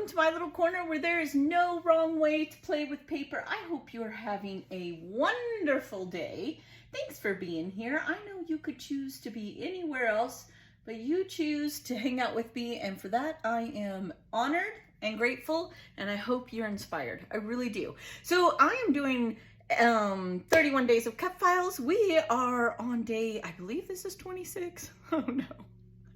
welcome to my little corner where there is no wrong way to play with paper. I hope you're having a wonderful day. Thanks for being here. I know you could choose to be anywhere else, but you choose to hang out with me, and for that I am honored and grateful, and I hope you're inspired. I really do. So I am doing 31 days of cut files. We are on day, I believe this is 26. Oh no.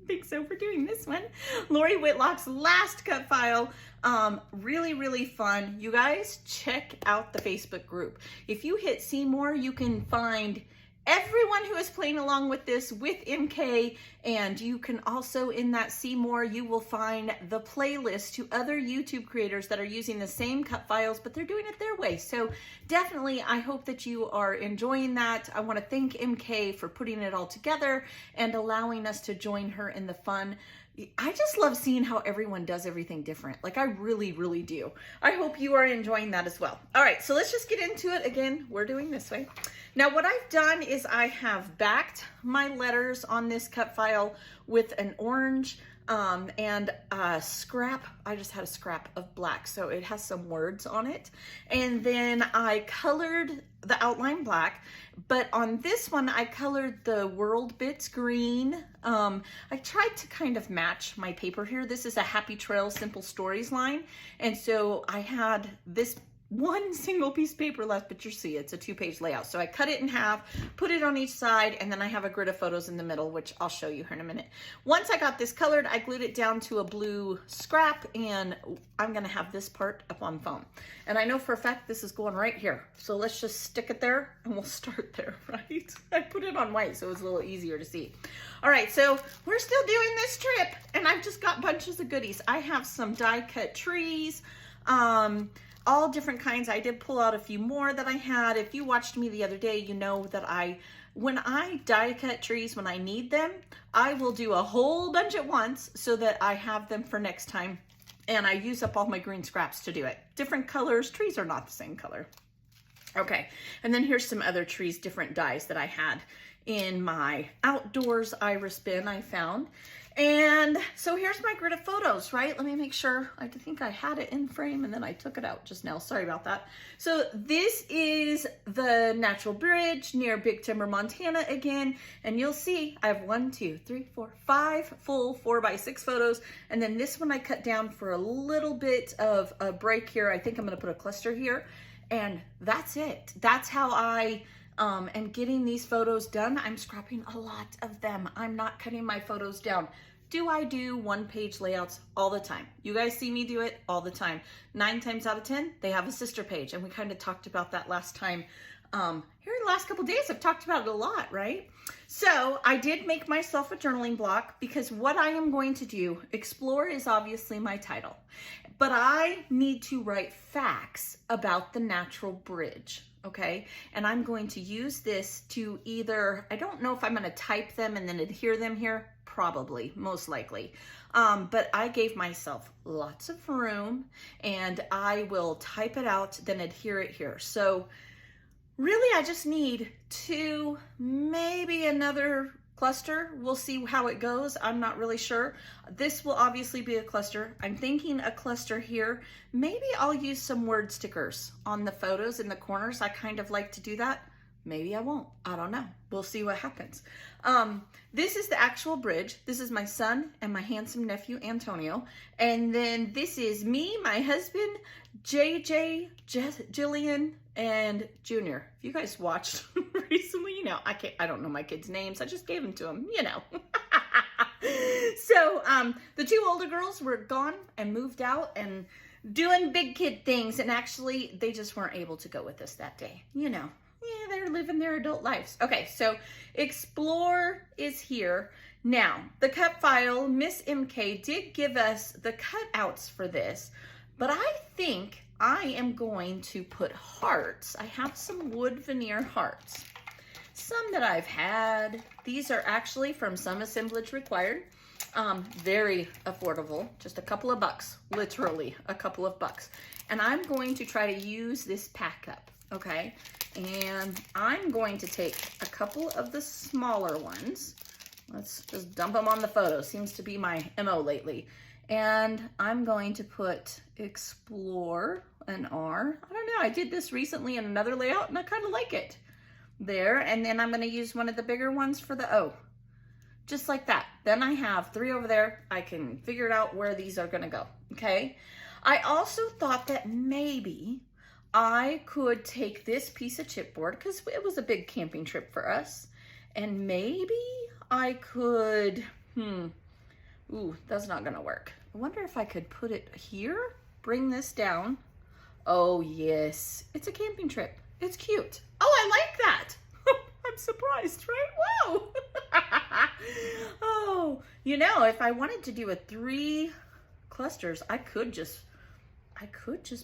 I think so. We're doing this one. Lori Whitlock's last cut file. Really fun. You guys check out the Facebook group. If you hit see more, you can find everyone who is playing along with this with MK, and you can also in that see more, you will find the playlist to other YouTube creators that are using the same cut files, but they're doing it their way. So definitely, I hope that you are enjoying that. I want to thank MK for putting it all together and allowing us to join her in the fun. I just love seeing how everyone does everything different. Like I really do. I hope you are enjoying that as well. All right, so let's just get into it. Again, we're doing this way. Now what I've done is I have backed my letters on this cut file with an orange and a scrap. I just had a scrap of black, so it has some words on it. And then I colored the outline black, but on this one I colored the world bits green. I tried to kind of match my paper here. This is a Happy Trails Simple Stories line, and so I had this one single piece of paper left, but you see it's a 2-page layout. So I cut it in half, put it on each side, and then I have a grid of photos in the middle, which I'll show you here in a minute. Once I got this colored, I glued it down to a blue scrap, and I'm gonna have this part up on foam. And I know for a fact this is going right here. So let's just stick it there and we'll start there, right? I put it on white so it's a little easier to see. All right, so we're still doing this trip, and I've just got bunches of goodies. I have some die cut trees, all different kinds. I did pull out a few more that I had. If you watched me the other day, you know that when I die cut trees, when I need them, I will do a whole bunch at once so that I have them for next time. And I use up all my green scraps to do it. Different colors. Trees are not the same color. Okay, and then here's some other trees, different dies that I had in my outdoors iris bin I found. And so here's my grid of photos, right? Let me make sure. I think I had it in frame and then I took it out just now. Sorry about that. So this is the natural bridge near Big Timber, Montana again. And you'll see I have 1, 2, 3, 4, 5 full 4x6 photos. And then this one I cut down for a little bit of a break here. I think I'm gonna put a cluster here. And that's it. That's how I am getting these photos done. I'm scrapping a lot of them. I'm not cutting my photos down. Do I do 1-page layouts all the time? You guys see me do it all the time. 9 times out of 10, they have a sister page. And we kind of talked about that last time. Here in the last couple days, I've talked about it a lot, right? So I did make myself a journaling block because what I am going to do, Explore is obviously my title, but I need to write facts about the natural bridge, okay? And I'm going to use this to either, I don't know if I'm gonna type them and then adhere them here, probably, most likely. But I gave myself lots of room and I will type it out, then adhere it here. So really, I just need 2, maybe another cluster. We'll see how it goes. I'm not really sure. This will obviously be a cluster. I'm thinking a cluster here. Maybe I'll use some word stickers on the photos in the corners. I kind of like to do that. Maybe I won't. I don't know. We'll see what happens. This is the actual bridge. This is my son and my handsome nephew, Antonio. And then this is me, my husband, JJ, Jillian, and Junior. If you guys watched recently, you know, I don't know my kids' names. I just gave them to them, you know. So the 2 older girls were gone and moved out and doing big kid things. And actually, they just weren't able to go with us that day, you know. Yeah, they're living their adult lives. Okay, so Explore is here. Now, the cut file, Miss MK did give us the cutouts for this, but I think I am going to put hearts. I have some wood veneer hearts. Some that I've had. These are actually from some Assemblage required. Very affordable, just a couple of bucks, literally a couple of bucks. And I'm going to try to use this pack up, okay? And I'm going to take a couple of the smaller ones. Let's just dump them on the photo. Seems to be my MO lately. And I'm going to put explore an R. I don't know, I did this recently in another layout and I kind of like it. There, and then I'm gonna use one of the bigger ones for the O. Just like that. Then I have 3 over there. I can figure it out where these are gonna go, okay? I also thought that maybe I could take this piece of chipboard, because it was a big camping trip for us, and maybe I could, ooh, that's not gonna work. I wonder if I could put it here, bring this down. Oh yes, it's a camping trip. It's cute. Oh, I like that. I'm surprised, right? Whoa. Oh, you know, if I wanted to do a 3 clusters, I could just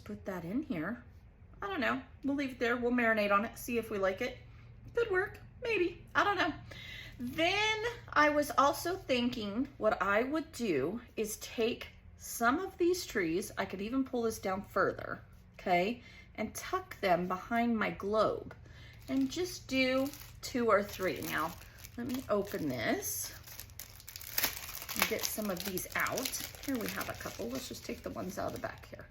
put that in here. I don't know. We'll leave it there. We'll marinate on it, see if we like it. Could work, maybe. I don't know. Then I was also thinking what I would do is take some of these trees, I could even pull this down further, okay, and tuck them behind my globe and just do 2 or 3. Now, let me open this and get some of these out. Here we have a couple. Let's just take the ones out of the back here.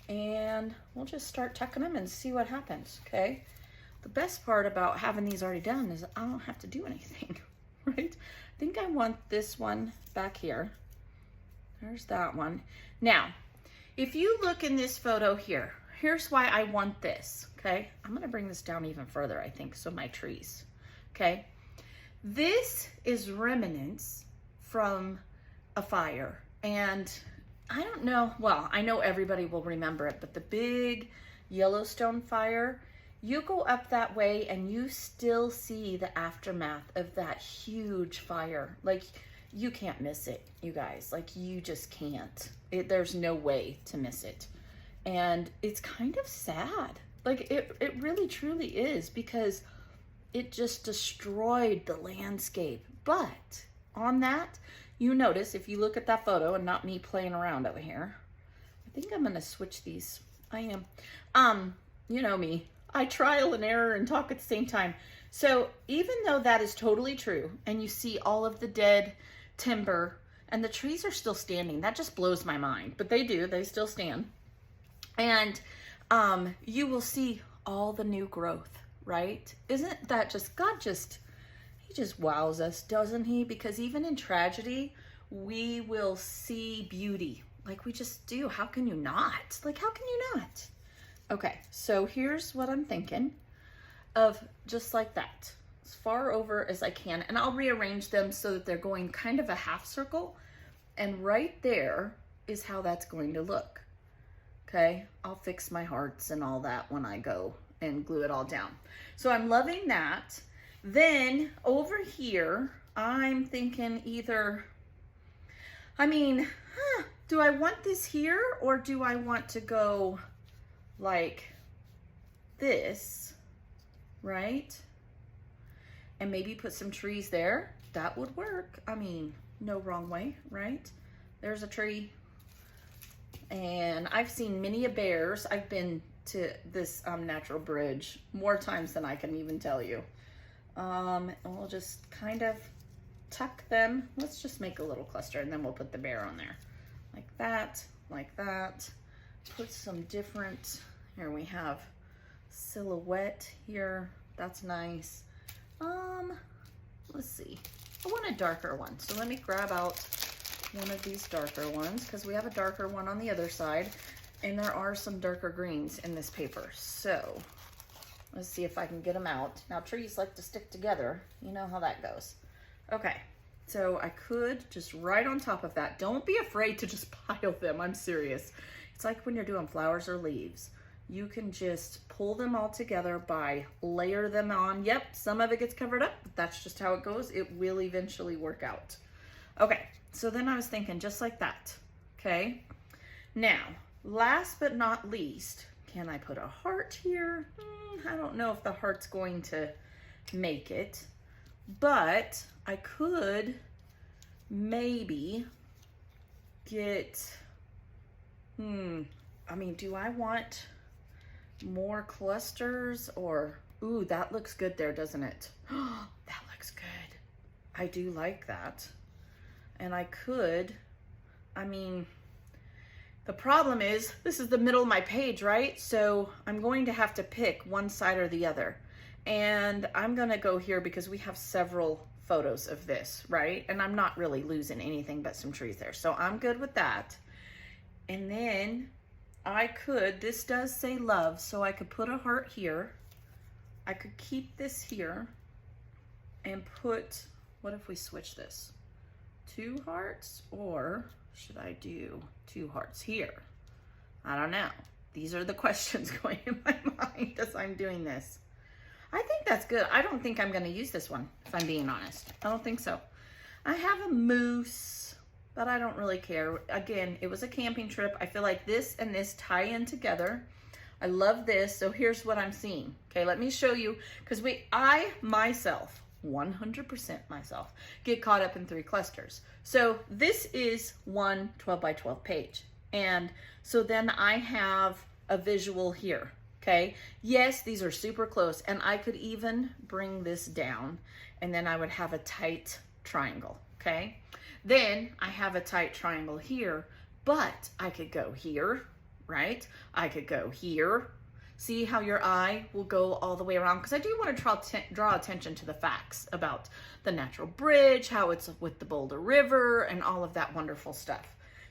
And we'll just start tucking them and see what happens, okay? The best part about having these already done is I don't have to do anything, right? I think I want this one back here. There's that one. Now, if you look in this photo here, here's why I want this, okay? I'm gonna bring this down even further, I think, so my trees, okay? This is remnants from a fire, and I don't know, well, I know everybody will remember it, but the big Yellowstone fire, you go up that way and you still see the aftermath of that huge fire. Like, you can't miss it, you guys. Like, you just can't. There's no way to miss it. And it's kind of sad. Like, it really truly is, because it just destroyed the landscape. But on that, you notice, if you look at that photo and not me playing around over here, I think I'm gonna switch these. I am. You know me. I trial and error and talk at the same time. So even though that is totally true, and you see all of the dead timber, and the trees are still standing, that just blows my mind. But they do, they still stand. And you will see all the new growth, right? Isn't that just, God just, he just wows us, doesn't he? Because even in tragedy, we will see beauty. Like, we just do. How can you not? Like, how can you not? Okay, so here's what I'm thinking of, just like that, as far over as I can, and I'll rearrange them so that they're going kind of a half circle, and right there is how that's going to look. Okay, I'll fix my hearts and all that when I go and glue it all down. So I'm loving that. Then over here, I'm thinking either, I mean, do I want this here, or do I want to go like this, right? And maybe put some trees there. That would work. I mean, no wrong way, right? There's a tree. And I've seen many a bears. I've been to this natural bridge more times than I can even tell you. And we'll just kind of tuck them. Let's just make a little cluster, and then we'll put the bear on there. Like that, like that. Put some different, here we have silhouette here. That's nice. Let's see. I want a darker one. So let me grab out one of these darker ones, because we have a darker one on the other side, and there are some darker greens in this paper. So let's see if I can get them out. Now, trees like to stick together. You know how that goes. Okay, so I could just right on top of that. Don't be afraid to just pile them. I'm serious. It's like when you're doing flowers or leaves. You can just pull them all together by layer them on. Yep, some of it gets covered up, but that's just how it goes. It will eventually work out. Okay, so then I was thinking just like that, okay? Now, last but not least, can I put a heart here? I don't know if the heart's going to make it, but I could maybe get, I mean, do I want more clusters, or, ooh, that looks good there, doesn't it? That looks good. I do like that. And I could I mean, the problem is this is the middle of my page, right? So I'm going to have to pick one side or the other. And I'm gonna go here because we have several photos of this, right? And I'm not really losing anything but some trees there. So I'm good with that. And then I could, this does say love, so I could put a heart here. I could keep this here and put, what if we switch this? 2 hearts, or should I do 2 hearts here? I don't know. These are the questions going in my mind as I'm doing this. I think that's good. I don't think I'm going to use this one, if I'm being honest. I don't think so. I have a moose, but I don't really care. Again, it was a camping trip. I feel like this and this tie in together. I love this. So here's what I'm seeing. Okay, let me show you, because I myself, 100% myself, get caught up in 3 clusters. So this is one 12 by 12 page. And so then I have a visual here. Okay, yes, these are super close, and I could even bring this down, and then I would have a tight triangle, okay? Then I have a tight triangle here, but I could go here, right? I could go here. See how your eye will go all the way around? Because I do want to draw attention to the facts about the natural bridge, how it's with the Boulder River, and all of that wonderful stuff.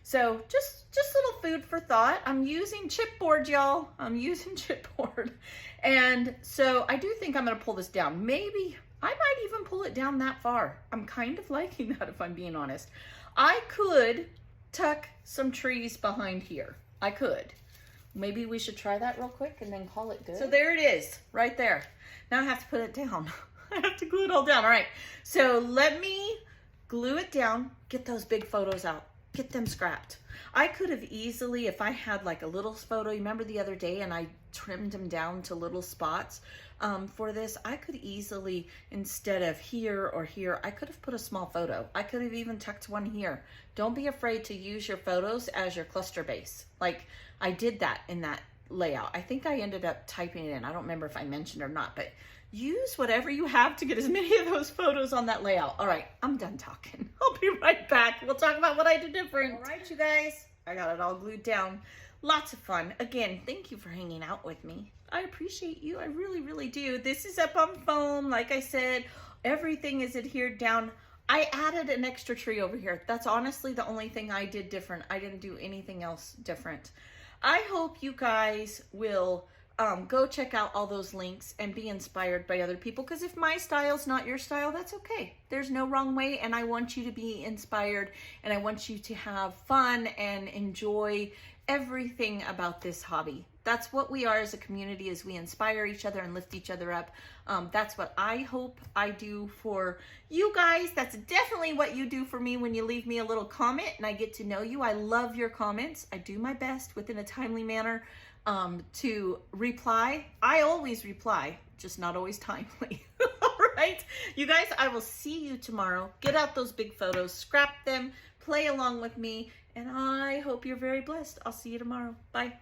So just little food for thought. I'm using chipboard, y'all. I'm using chipboard. And so I do think I'm gonna pull this down. Maybe I might even pull it down that far. I'm kind of liking that, if I'm being honest. I could tuck some trees behind here. I could. Maybe we should try that real quick and then call it good. So there it is, right there. Now I have to put it down. I have to glue it all down. All right, so let me glue it down, get those big photos out. Get them scrapped. I could have easily, if I had like a little photo, you remember the other day, and I trimmed them down to little spots for this, I could easily, instead of here or here, I could have put a small photo. I could have even tucked one here. Don't be afraid to use your photos as your cluster base. Like I did that in that layout. I think I ended up typing it in. I don't remember if I mentioned or not, but use whatever you have to get as many of those photos on that layout. All right, I'm done talking. I'll be right back. We'll talk about what I did different. All right, you guys, I got it all glued down. Lots of fun. Again, thank you for hanging out with me. I appreciate you. I really, really do. This is up on foam. Like I said, everything is adhered down. I added an extra tree over here. That's honestly the only thing I did different. I didn't do anything else different. I hope you guys will go check out all those links and be inspired by other people, because if my style's not your style, that's okay. There's no wrong way, and I want you to be inspired, and I want you to have fun and enjoy everything about this hobby. That's what we are as a community, is we inspire each other and lift each other up. That's what I hope I do for you guys. That's definitely what you do for me when you leave me a little comment and I get to know you. I love your comments. I do my best within a timely manner to reply. I always reply, just not always timely. All right, you guys, I will see you tomorrow. Get out those big photos, scrap them, play along with me, and I hope you're very blessed. I'll see you tomorrow. Bye.